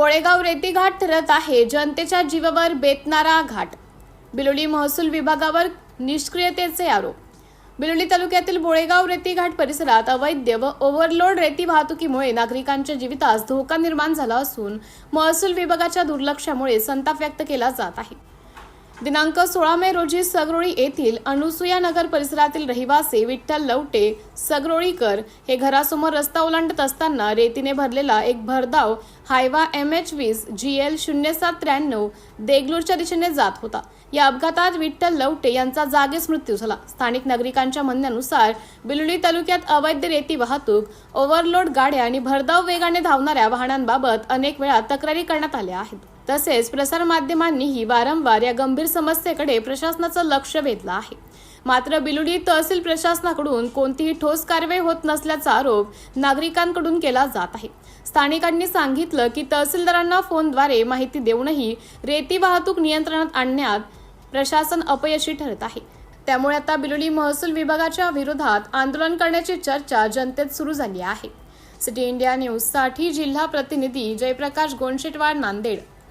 बोळेगाव रेती घाट ठरत आहे जनतेच्या जीवावर बेतणारा घाट। बिलोली महसूल विभागावर निष्क्रियतेचे आरोप। बिलोली तालुक्यातील बोळेगाव रेती घाट परिसरात अवैध व ओव्हरलोड रेती वाहतुकीमुळे नागरिकांच्या जीवितास धोका निर्माण झाला असून महसूल विभागाच्या दुर्लक्षामुळे संताप व्यक्त केला जात आहे। दिनांक 16 मे रोजी सगरोळी येथील अनुसूया नगर परिसरातील रहिवासी विठ्ठल लवटे सगरोळीकर हे घरासमोर रस्ता ओलांडत असताना रेतीने भरलेला एक भरधाव हायवा MH20 GL 0793 देगलूरच्या दिशेने जात होता। या अपघातात विठ्ठल लवटे यांचा जागीच मृत्यू झाला। स्थानिक नागरिकांच्या म्हणण्यानुसार बिलोली तालुक्यात अवैध रेती वाहतूक, ओव्हरलोड गाड्या आणि भरधाव वेगाने धावणाऱ्या वाहनांबाबत अनेक वेळा तक्रारी करण्यात आल्या आहेत। तसेच प्रसारमाध्यमांनीही वारंवार या गंभीर समस्येकडे प्रशासनाचं लक्ष वेधलं आहे। मात्र बिलोली तहसील प्रशासनाकडून कोणतीही ठोस कारवाई होत नसल्याचा आरोप नागरिकांकडून केला जात आहे। स्थानिकांनी सांगितलं की तहसीलदारांना फोनद्वारे माहिती देऊनही रेती वाहतूक नियंत्रणात आणण्यात प्रशासन अपयशी ठरत आहे। त्यामुळे आता बिलोली महसूल विभागाच्या विरोधात आंदोलन करण्याची चर्चा जनतेत सुरू झाली आहे। सिटी इंडिया न्यूज साठी जिल्हा प्रतिनिधी जयप्रकाश गोंडशेटवाड, नांदेड।